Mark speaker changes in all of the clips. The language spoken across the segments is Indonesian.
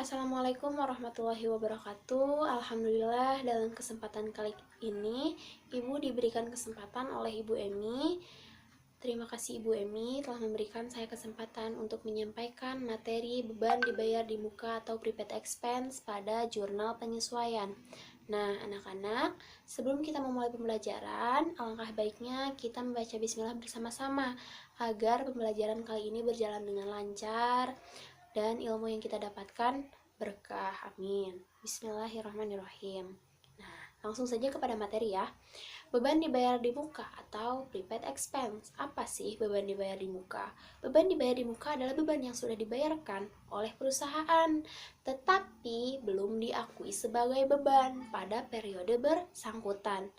Speaker 1: Assalamualaikum warahmatullahi wabarakatuh. Alhamdulillah, dalam kesempatan kali ini Ibu diberikan kesempatan oleh Ibu Emi. Terima kasih Ibu Emi telah memberikan saya kesempatan untuk menyampaikan materi beban dibayar di muka atau prepaid expense pada jurnal penyesuaian. Nah, anak-anak, sebelum kita memulai pembelajaran, alangkah baiknya kita membaca bismillah bersama-sama agar pembelajaran kali ini berjalan dengan lancar dan ilmu yang kita dapatkan berkah. Amin. Bismillahirrahmanirrahim. Nah, langsung saja kepada materi ya. Beban dibayar di muka atau prepaid expense. Apa sih beban dibayar di muka? Beban dibayar di muka adalah beban yang sudah dibayarkan oleh perusahaan, tetapi belum diakui sebagai beban pada periode bersangkutan,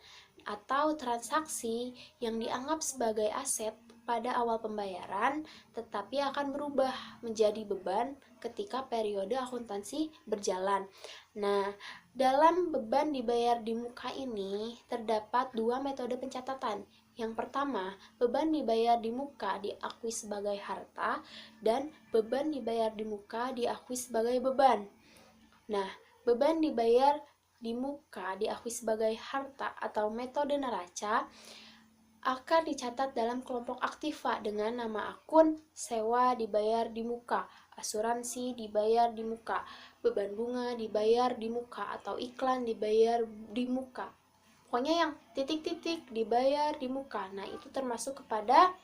Speaker 1: atau transaksi yang dianggap sebagai aset pada awal pembayaran, tetapi akan berubah menjadi beban ketika periode akuntansi berjalan. Nah, dalam beban dibayar di muka ini terdapat dua metode pencatatan. Yang pertama, beban dibayar di muka diakui sebagai harta dan beban dibayar di muka diakui sebagai beban. Nah, beban dibayar di muka diakui sebagai harta atau metode neraca akan dicatat dalam kelompok aktiva dengan nama akun sewa dibayar di muka, asuransi dibayar di muka, beban bunga dibayar di muka, atau iklan dibayar di muka. Pokoknya yang titik-titik dibayar di muka. Nah, itu termasuk kepada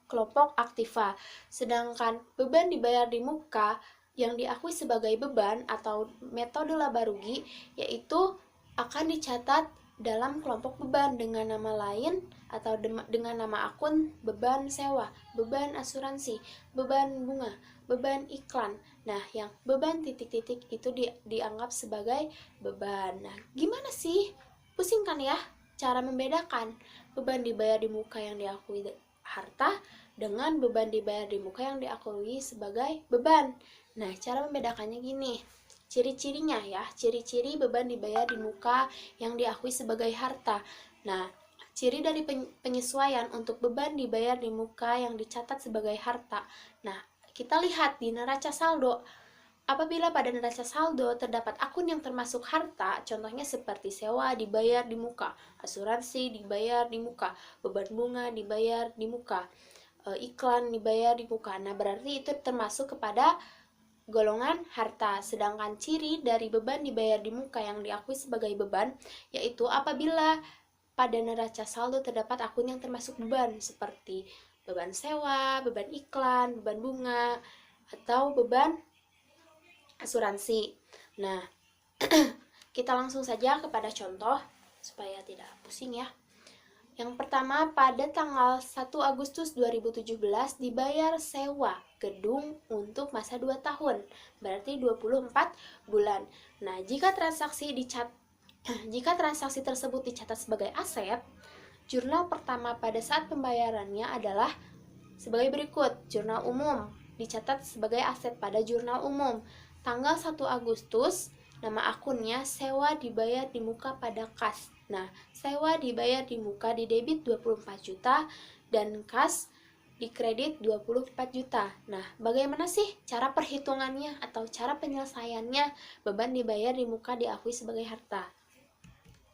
Speaker 1: kelompok aktiva. Sedangkan beban dibayar di muka yang diakui sebagai beban atau metode laba rugi yaitu akan dicatat dalam kelompok beban dengan nama lain atau dengan nama akun beban sewa, beban asuransi, beban bunga, beban iklan. Nah, yang beban titik-titik itu dianggap sebagai beban. Nah, gimana sih? Pusing kan ya cara membedakan beban dibayar di muka yang diakui harta dengan beban dibayar di muka yang diakui sebagai beban. Nah, cara membedakannya gini. Ciri-cirinya ya, ciri-ciri beban dibayar di muka yang diakui sebagai harta. Nah, ciri dari penyesuaian untuk beban dibayar di muka yang dicatat sebagai harta. Nah, kita lihat di neraca saldo. Apabila pada neraca saldo terdapat akun yang termasuk harta, contohnya seperti sewa dibayar di muka, asuransi dibayar di muka, beban bunga dibayar di muka, iklan dibayar di muka. Nah, berarti itu termasuk kepada golongan harta. Sedangkan ciri dari beban dibayar di muka yang diakui sebagai beban yaitu apabila pada neraca saldo terdapat akun yang termasuk beban seperti beban sewa, beban iklan, beban bunga, atau beban asuransi. Nah, kita langsung saja kepada contoh supaya tidak pusing ya. Yang pertama, pada tanggal 1 Agustus 2017 dibayar sewa gedung untuk masa 2 tahun, berarti 24 bulan. Nah, jika transaksi tersebut dicatat sebagai aset, jurnal pertama pada saat pembayarannya adalah sebagai berikut. Jurnal umum dicatat sebagai aset pada jurnal umum. Tanggal 1 Agustus, nama akunnya sewa dibayar di muka pada kas. Nah, sewa dibayar di muka di debit 24 juta dan kas di kredit 24 juta. Nah, bagaimana sih cara perhitungannya atau cara penyelesaiannya beban dibayar di muka diakui sebagai harta?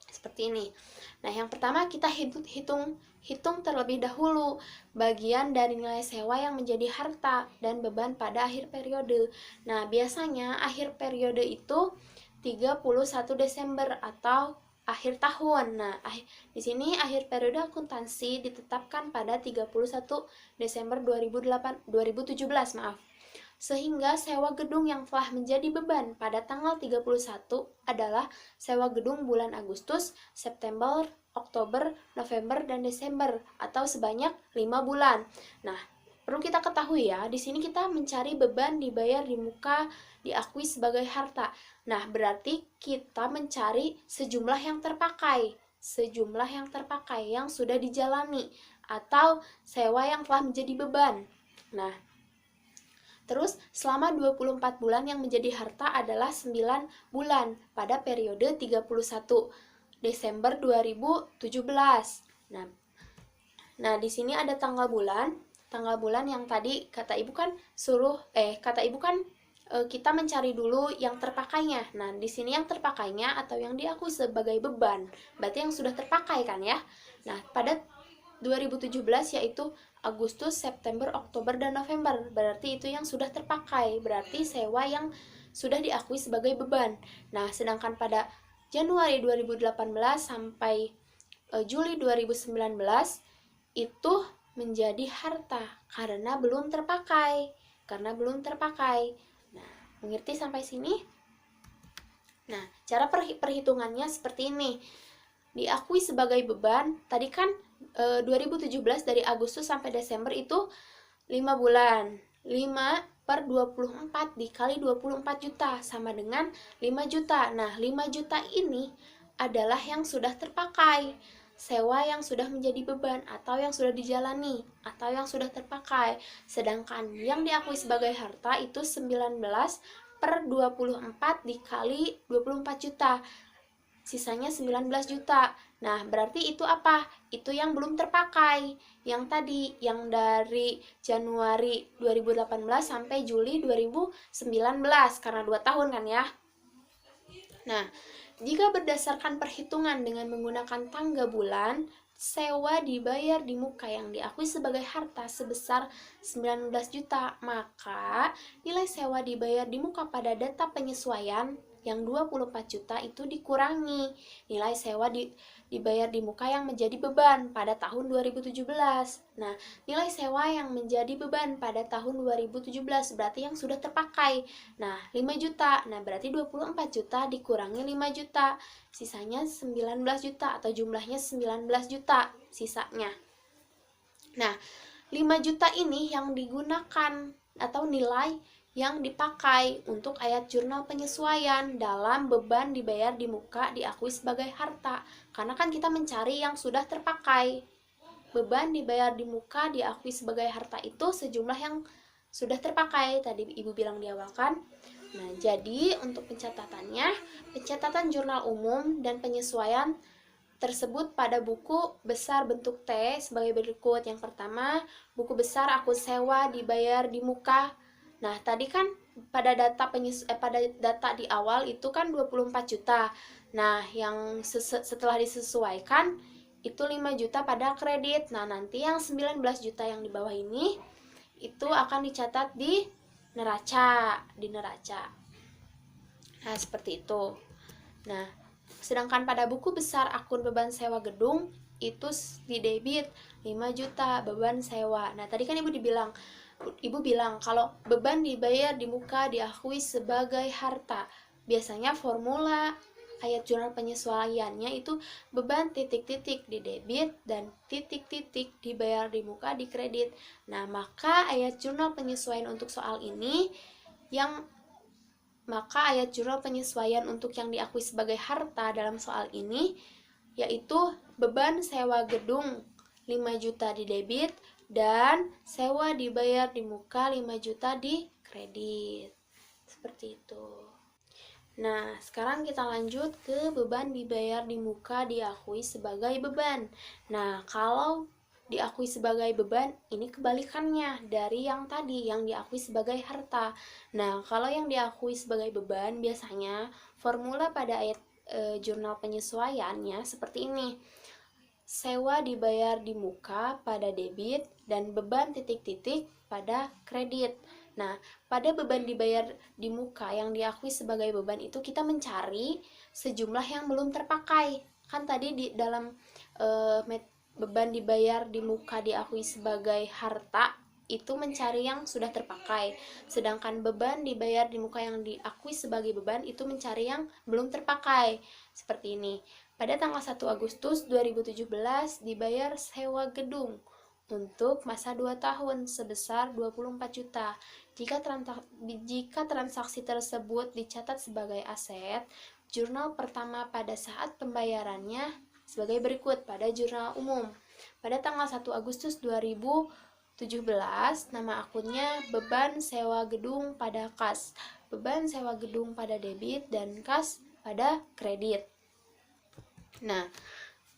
Speaker 1: Seperti ini. Nah, yang pertama kita hitung terlebih dahulu bagian dari nilai sewa yang menjadi harta dan beban pada akhir periode. Nah, biasanya akhir periode itu 31 Desember atau akhir tahun. Nah, di sini akhir periode akuntansi ditetapkan pada 31 Desember 2017, maaf. Sehingga sewa gedung yang telah menjadi beban pada tanggal 31 adalah sewa gedung bulan Agustus, September, Oktober, November, dan Desember atau sebanyak 5 bulan. Nah, perlu kita ketahui ya, di sini kita mencari beban dibayar di muka diakui sebagai harta. Nah, berarti kita mencari sejumlah yang terpakai yang sudah dijalani atau sewa yang telah menjadi beban. Nah, terus selama 24 bulan yang menjadi harta adalah 9 bulan pada periode 31 Desember 2017. Nah, di sini ada tanggal bulan. tanggal bulan yang tadi kata ibu kan kita mencari dulu yang terpakainya. Nah, di sini yang terpakainya atau yang diakui sebagai beban, berarti yang sudah terpakai kan ya. Nah, pada 2017 yaitu Agustus, September, Oktober, dan November. Berarti itu yang sudah terpakai, berarti sewa yang sudah diakui sebagai beban. Nah, sedangkan pada Januari 2018 sampai Juli 2019 itu menjadi harta karena belum terpakai. Nah, mengerti sampai sini? Nah, cara perhitungannya seperti ini. Diakui sebagai beban, tadi kan 2017 dari Agustus sampai Desember itu 5 bulan. 5 per 24 dikali 24 juta sama dengan 5 juta. Nah, 5 juta ini adalah yang sudah terpakai. Sewa yang sudah menjadi beban atau yang sudah dijalani atau yang sudah terpakai. Sedangkan yang diakui sebagai harta itu 19 per 24 dikali 24 juta. Sisanya 19 juta. Nah, berarti itu apa? Itu yang belum terpakai. Yang tadi, yang dari Januari 2018 sampai Juli 2019, karena 2 tahun kan ya. Nah, jika berdasarkan perhitungan dengan menggunakan tangga bulan, sewa dibayar di muka yang diakui sebagai harta sebesar 19 juta, maka nilai sewa dibayar di muka pada data penyesuaian yang 24 juta itu dikurangi nilai sewa dibayar di muka yang menjadi beban pada tahun 2017. Nah, nilai sewa yang menjadi beban pada tahun 2017 berarti yang sudah terpakai. Nah, 5 juta. Nah, berarti 24 juta dikurangi 5 juta. Sisanya 19 juta atau jumlahnya 19 juta sisanya. Nah, 5 juta ini yang digunakan atau nilai yang dipakai untuk ayat jurnal penyesuaian dalam beban dibayar di muka diakui sebagai harta. Karena kan kita mencari yang sudah terpakai. Beban dibayar di muka diakui sebagai harta itu sejumlah yang sudah terpakai. Tadi Ibu bilang di awal kan. Nah, jadi untuk pencatatannya, pencatatan jurnal umum dan penyesuaian tersebut pada buku besar bentuk T sebagai berikut. Yang pertama, buku besar akun sewa dibayar di muka. Nah, tadi kan pada data di awal itu kan 24 juta. Nah, yang setelah disesuaikan itu 5 juta pada kredit. Nah, nanti yang 19 juta yang di bawah ini itu akan dicatat di neraca, Nah, seperti itu. Nah, sedangkan pada buku besar akun beban sewa gedung itu di debit 5 juta beban sewa. Nah, tadi kan Ibu bilang kalau beban dibayar di muka diakui sebagai harta. Biasanya formula ayat jurnal penyesuaiannya itu beban titik-titik di debit dan titik-titik dibayar di muka di kredit. Nah, maka ayat jurnal penyesuaian untuk soal ini ayat jurnal penyesuaian untuk yang diakui sebagai harta dalam soal ini yaitu beban sewa gedung 5 juta di debit dan sewa dibayar di muka 5 juta di kredit. Seperti itu. Nah, sekarang kita lanjut ke beban dibayar di muka diakui sebagai beban. Nah, kalau diakui sebagai beban, ini kebalikannya dari yang tadi, yang diakui sebagai harta. Nah, kalau yang diakui sebagai beban, biasanya formula pada ayat jurnal penyesuaiannya seperti ini. Sewa dibayar di muka pada debit dan beban titik-titik pada kredit. Nah, pada beban dibayar di muka yang diakui sebagai beban itu kita mencari sejumlah yang belum terpakai. Kan tadi di dalam beban dibayar di muka diakui sebagai harta itu mencari yang sudah terpakai. Sedangkan beban dibayar di muka yang diakui sebagai beban itu mencari yang belum terpakai. Seperti ini. Pada tanggal 1 Agustus 2017 dibayar sewa gedung untuk masa 2 tahun sebesar 24 juta. Jika transaksi tersebut dicatat sebagai aset, jurnal pertama pada saat pembayarannya sebagai berikut pada jurnal umum. Pada tanggal 1 Agustus 2017, nama akunnya beban sewa gedung pada kas, beban sewa gedung pada debit, dan kas pada kredit. Nah,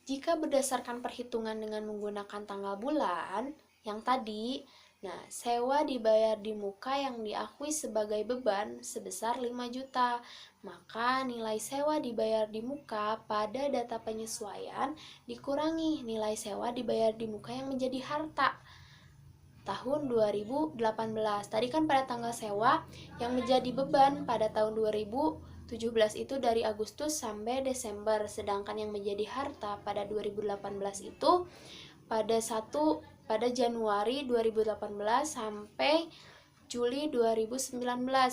Speaker 1: jika berdasarkan perhitungan dengan menggunakan tanggal bulan yang tadi, Nah, sewa dibayar di muka yang diakui sebagai beban sebesar 5 juta. Maka nilai sewa dibayar di muka pada data penyesuaian dikurangi nilai sewa dibayar di muka yang menjadi harta tahun 2018. Tadi kan pada tanggal sewa yang menjadi beban pada tahun 2017 itu dari Agustus sampai Desember, sedangkan yang menjadi harta pada 2018 itu pada Januari 2018 sampai Juli 2019,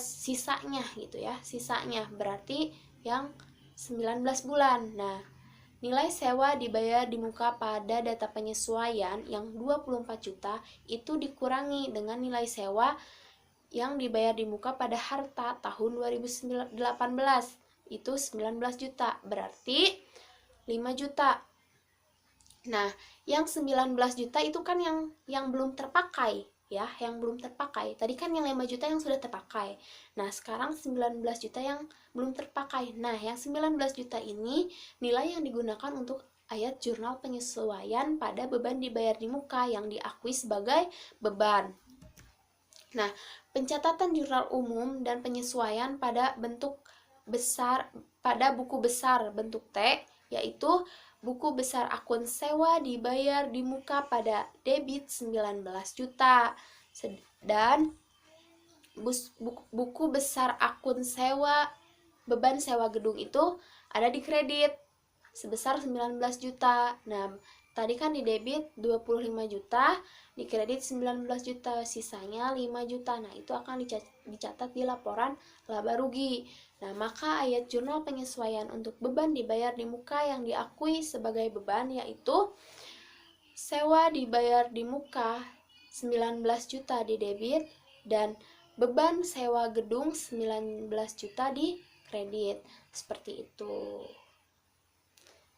Speaker 1: sisanya gitu ya. Sisanya berarti yang 19 bulan. Nah, nilai sewa dibayar di muka pada data penyesuaian yang 24 juta itu dikurangi dengan nilai sewa yang dibayar di muka pada harta tahun 2018 itu 19 juta, berarti 5 juta. Nah, yang 19 juta itu kan yang belum terpakai ya, yang belum terpakai. Tadi kan yang 5 juta yang sudah terpakai. Nah, sekarang 19 juta yang belum terpakai. Nah, yang 19 juta ini nilai yang digunakan untuk ayat jurnal penyesuaian pada beban dibayar di muka yang diakui sebagai beban. Nah, pencatatan jurnal umum dan penyesuaian pada buku besar bentuk T, yaitu buku besar akun sewa dibayar di muka pada debit 19 juta. Dan buku besar akun sewa beban sewa gedung itu ada di kredit sebesar 19 juta. Nah, tadi kan di debit 25 juta, di kredit 19 juta, sisanya 5 juta. Nah, itu akan dicatat di laporan laba rugi. Nah, maka ayat jurnal penyesuaian untuk beban dibayar di muka yang diakui sebagai beban yaitu sewa dibayar di muka 19 juta di debit dan beban sewa gedung 19 juta di kredit. Seperti itu.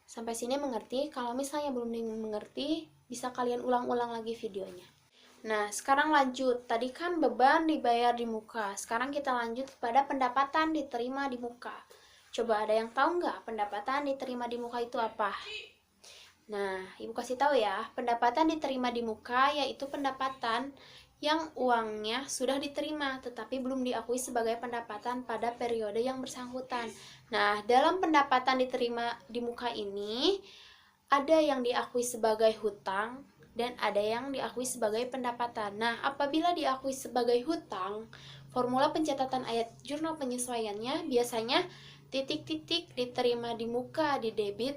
Speaker 1: Sampai sini mengerti? Kalau misalnya belum mengerti, bisa kalian ulang-ulang lagi videonya. Nah, sekarang lanjut. Tadi kan beban dibayar di muka. Sekarang kita lanjut kepada pendapatan diterima di muka. Coba ada yang tahu nggak pendapatan diterima di muka itu apa? Nah, Ibu kasih tahu ya. Pendapatan diterima di muka yaitu pendapatan yang uangnya sudah diterima tetapi belum diakui sebagai pendapatan pada periode yang bersangkutan. Nah, dalam pendapatan diterima di muka ini ada yang diakui sebagai hutang dan ada yang diakui sebagai pendapatan. Nah, apabila diakui sebagai hutang, formula pencatatan ayat jurnal penyesuaiannya biasanya titik-titik diterima di muka di debit,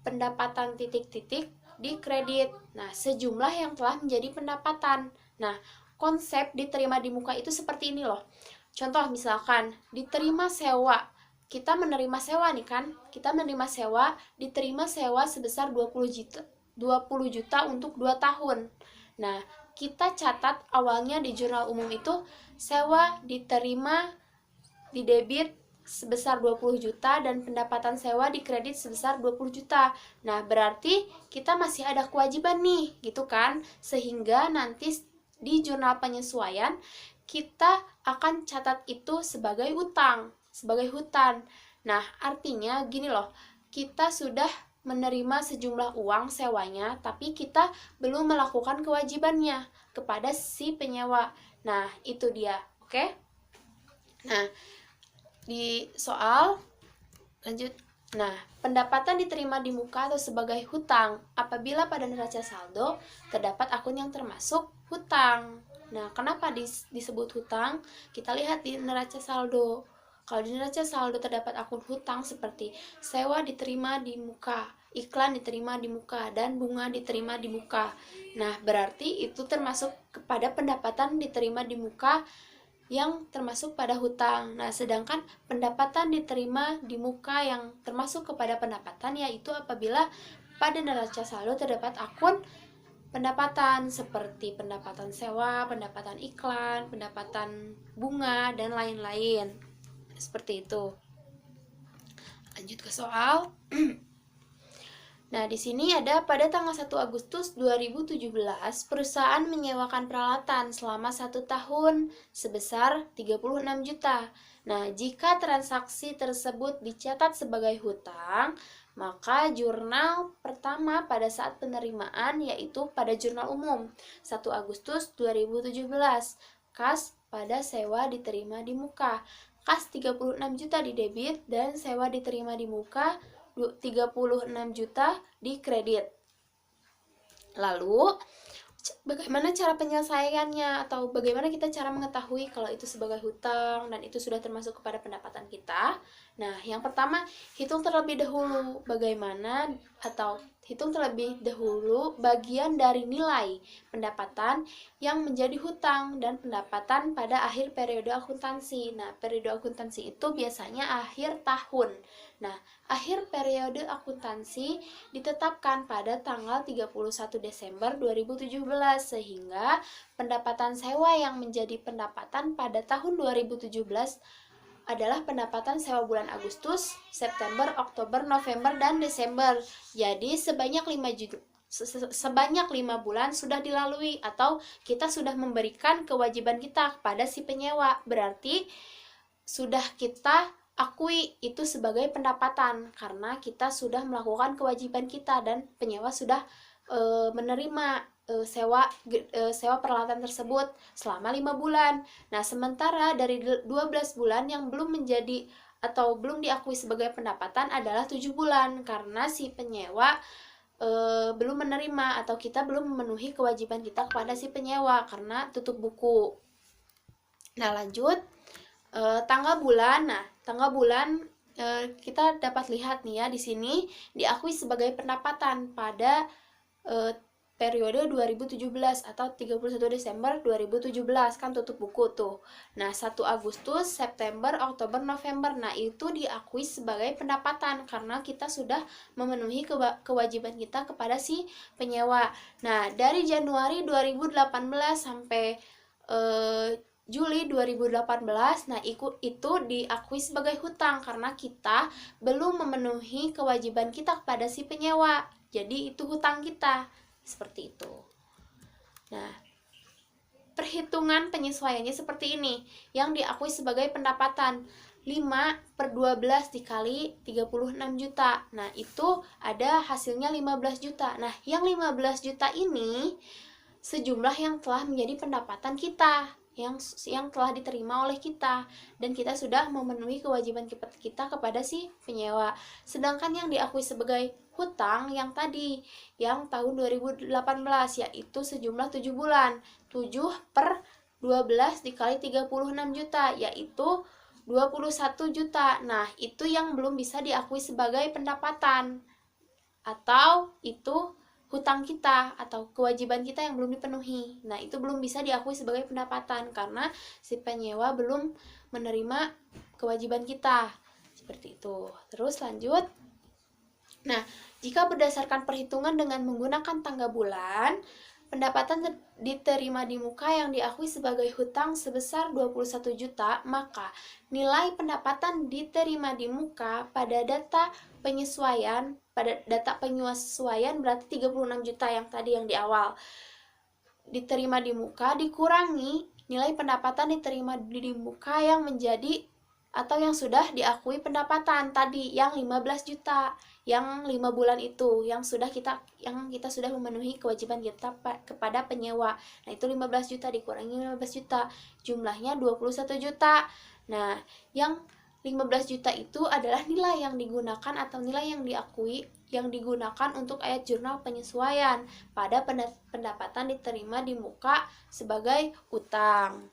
Speaker 1: pendapatan titik-titik di kredit. Nah, sejumlah yang telah menjadi pendapatan. Nah, konsep diterima di muka itu seperti ini loh. Contoh misalkan diterima sewa. Kita menerima sewa nih kan, kita menerima sewa, diterima sewa sebesar 20 juta untuk 2 tahun. Nah, kita catat awalnya di jurnal umum itu sewa diterima di debit sebesar 20 juta dan pendapatan sewa di kredit sebesar 20 juta. Nah, berarti kita masih ada kewajiban nih, gitu kan? Sehingga nanti di jurnal penyesuaian kita akan catat itu sebagai hutang. Nah, artinya gini loh, kita sudah menerima sejumlah uang sewanya, tapi kita belum melakukan kewajibannya kepada si penyewa. Nah, itu dia, oke? Nah, di soal lanjut. Nah, pendapatan diterima di muka atau sebagai hutang apabila pada neraca saldo terdapat akun yang termasuk hutang. Nah, kenapa disebut hutang? Kita lihat di neraca saldo. Kalau di neraca saldo terdapat akun hutang seperti sewa diterima di muka, iklan diterima di muka, dan bunga diterima di muka. Nah, berarti itu termasuk kepada pendapatan diterima di muka yang termasuk pada hutang. Nah, sedangkan pendapatan diterima di muka yang termasuk kepada pendapatan yaitu apabila pada neraca saldo terdapat akun pendapatan seperti pendapatan sewa, pendapatan iklan, pendapatan bunga, dan lain-lain. Seperti itu. Lanjut ke soal. Nah, di sini ada pada tanggal 1 Agustus 2017, perusahaan menyewakan peralatan selama 1 tahun sebesar 36 juta. Nah, jika transaksi tersebut dicatat sebagai hutang, maka jurnal pertama pada saat penerimaan yaitu pada jurnal umum 1 Agustus 2017, kas pada sewa diterima di muka. Kas 36 juta di debit dan sewa diterima di muka 36 juta di kredit. Lalu, bagaimana cara penyelesaiannya atau bagaimana kita cara mengetahui kalau itu sebagai hutang dan itu sudah termasuk kepada pendapatan kita? Nah, yang pertama, hitung terlebih dahulu bagaimana atau hitung terlebih dahulu bagian dari nilai pendapatan yang menjadi hutang dan pendapatan pada akhir periode akuntansi. Nah, periode akuntansi itu biasanya akhir tahun. Nah, akhir periode akuntansi ditetapkan pada tanggal 31 Desember 2017 sehingga pendapatan sewa yang menjadi pendapatan pada tahun 2017 adalah pendapatan sewa bulan Agustus, September, Oktober, November, dan Desember. Jadi sebanyak 5 bulan sudah dilalui atau kita sudah memberikan kewajiban kita kepada si penyewa. Berarti sudah kita akui itu sebagai pendapatan karena kita sudah melakukan kewajiban kita dan penyewa sudah menerima sewa peralatan tersebut selama 5 bulan. Nah, sementara dari 12 bulan yang belum menjadi atau belum diakui sebagai pendapatan adalah 7 bulan karena si penyewa belum menerima atau kita belum memenuhi kewajiban kita kepada si penyewa karena tutup buku. Nah, lanjut tanggal bulan. Nah, tanggal bulan kita dapat lihat nih ya di sini diakui sebagai pendapatan pada periode 2017 atau 31 Desember 2017 kan tutup buku tuh. Nah, 1 Agustus, September, Oktober, November. Nah, itu diakui sebagai pendapatan karena kita sudah memenuhi kewajiban kita kepada si penyewa. Nah, dari Januari 2018 sampai Juli 2018, nah itu diakui sebagai hutang karena kita belum memenuhi kewajiban kita kepada si penyewa. Jadi itu hutang kita. Seperti itu. Nah, perhitungan penyesuaiannya seperti ini. Yang diakui sebagai pendapatan 5/12 dikali 36 juta. Nah, itu ada hasilnya 15 juta. Nah, yang 15 juta ini sejumlah yang telah menjadi pendapatan kita, yang telah diterima oleh kita dan kita sudah memenuhi kewajiban kita kepada si penyewa. Sedangkan yang diakui sebagai hutang yang tadi yang tahun 2018 yaitu sejumlah 7 bulan. 7/12 dikali 36 juta yaitu 21 juta. Nah, itu yang belum bisa diakui sebagai pendapatan atau itu hutang kita atau kewajiban kita yang belum dipenuhi. Nah, itu belum bisa diakui sebagai pendapatan karena si penyewa belum menerima kewajiban kita. Seperti itu. Terus lanjut. Nah, jika berdasarkan perhitungan dengan menggunakan tanggal bulan, pendapatan diterima di muka yang diakui sebagai hutang sebesar 21 juta, maka nilai pendapatan diterima di muka pada data penyesuaian berarti 36 juta yang tadi yang di awal. Diterima di muka dikurangi nilai pendapatan diterima di muka yang menjadi atau yang sudah diakui pendapatan tadi yang 15 juta. Yang 5 bulan itu yang kita sudah memenuhi kewajiban kita kepada penyewa. Nah, itu 15 juta dikurangi 15 juta, jumlahnya 21 juta. Nah, yang 15 juta itu adalah nilai yang digunakan atau nilai yang diakui yang digunakan untuk ayat jurnal penyesuaian pada pendapatan diterima di muka sebagai utang.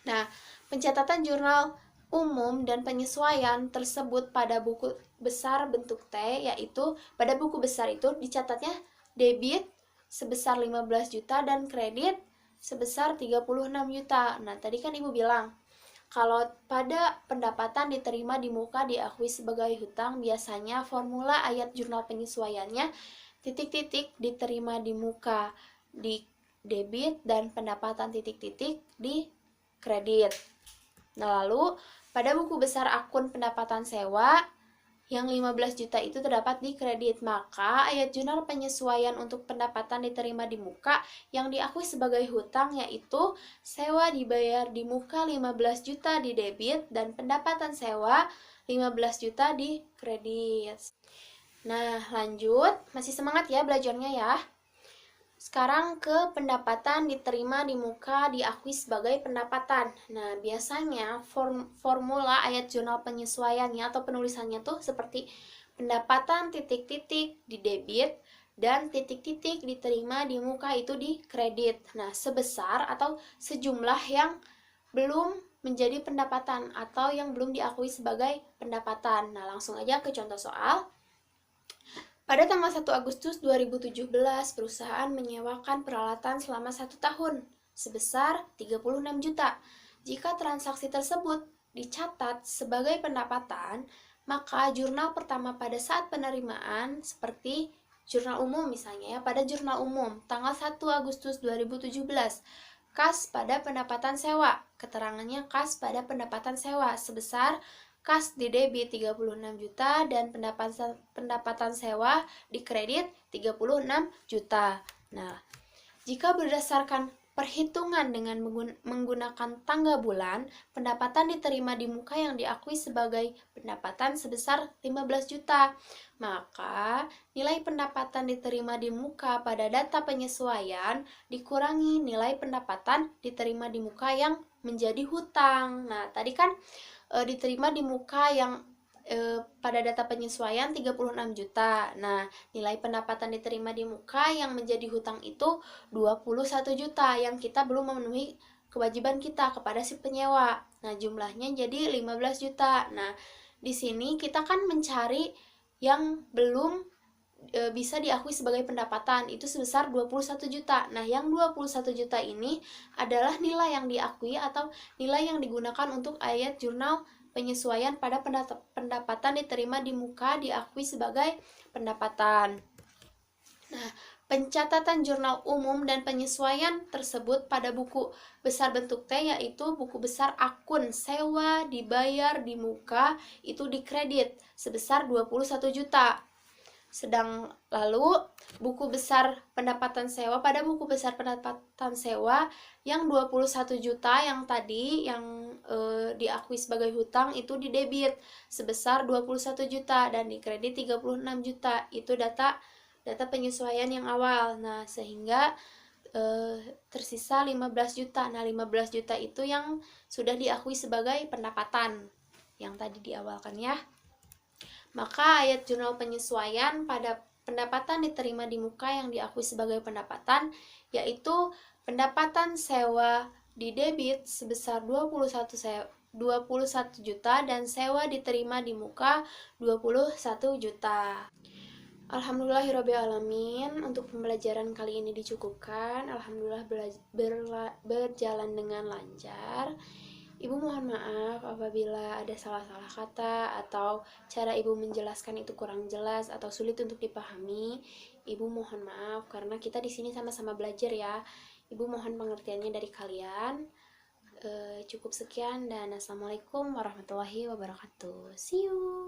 Speaker 1: Nah, pencatatan jurnal umum dan penyesuaian tersebut pada buku besar bentuk T, yaitu pada buku besar itu dicatatnya debit sebesar 15 juta dan kredit sebesar 36 juta. Nah, tadi kan Ibu bilang kalau pada pendapatan diterima di muka diakui sebagai hutang, biasanya formula ayat jurnal penyesuaiannya titik-titik diterima di muka di debit dan pendapatan titik-titik di kredit. Nah, lalu pada buku besar akun pendapatan sewa Yang 15 juta itu terdapat di kredit. Maka ayat jurnal penyesuaian untuk pendapatan diterima di muka yang diakui sebagai hutang yaitu sewa dibayar di muka 15 juta di debit dan pendapatan sewa 15 juta di kredit. Nah, lanjut. Masih semangat ya belajarnya ya. Sekarang ke pendapatan diterima di muka diakui sebagai pendapatan. Nah, biasanya formula ayat jurnal penyesuaiannya atau penulisannya tuh seperti pendapatan titik-titik di debit dan titik-titik diterima di muka itu di kredit. Nah, sebesar atau sejumlah yang belum menjadi pendapatan atau yang belum diakui sebagai pendapatan. Nah, langsung aja ke contoh soal. Pada tanggal 1 Agustus 2017, perusahaan menyewakan peralatan selama 1 tahun sebesar 36 juta. Jika transaksi tersebut dicatat sebagai pendapatan, maka jurnal pertama pada saat penerimaan seperti jurnal umum misalnya ya, pada jurnal umum tanggal 1 Agustus 2017, kas pada pendapatan sewa. Keterangannya kas pada pendapatan sewa sebesar kas di debit 36 juta dan pendapatan sewa di kredit 36 juta. Nah, jika berdasarkan perhitungan dengan menggunakan tangga bulan, pendapatan diterima di muka yang diakui sebagai pendapatan sebesar 15 juta. Maka, nilai pendapatan diterima di muka pada data penyesuaian dikurangi nilai pendapatan diterima di muka yang menjadi hutang. Nah, tadi kan diterima di muka yang pada data penyesuaian 36 juta. Nah, nilai pendapatan diterima di muka yang menjadi hutang itu 21 juta yang kita belum memenuhi kewajiban kita kepada si penyewa. Nah, jumlahnya jadi 15 juta. Nah, di sini kita kan mencari yang belum bisa diakui sebagai pendapatan itu sebesar 21 juta. Nah, yang 21 juta ini adalah nilai yang diakui atau nilai yang digunakan untuk ayat jurnal penyesuaian pada pendapatan diterima di muka diakui sebagai pendapatan. Nah, pencatatan jurnal umum dan penyesuaian tersebut pada buku besar bentuk T yaitu buku besar akun sewa dibayar di muka itu dikredit sebesar 21 juta. Sedang lalu buku besar pendapatan sewa pada buku besar pendapatan sewa yang 21 juta yang tadi yang diakui sebagai hutang itu di debit sebesar 21 juta dan di kredit 36 juta. Itu data penyesuaian yang awal. Nah, sehingga tersisa 15 juta. Nah, 15 juta itu yang sudah diakui sebagai pendapatan yang tadi diawalkan ya. Maka ayat jurnal penyesuaian pada pendapatan diterima di muka yang diakui sebagai pendapatan yaitu pendapatan sewa di debit sebesar 21 juta dan sewa diterima di muka 21 juta. Alhamdulillahirrabbilalamin, untuk pembelajaran kali ini dicukupkan. Alhamdulillah berjalan dengan lancar. Ibu mohon maaf apabila ada salah-salah kata atau cara ibu menjelaskan itu kurang jelas atau sulit untuk dipahami. Ibu mohon maaf karena kita di sini sama-sama belajar ya. Ibu mohon pengertiannya dari kalian. Cukup sekian dan assalamualaikum warahmatullahi wabarakatuh. See you.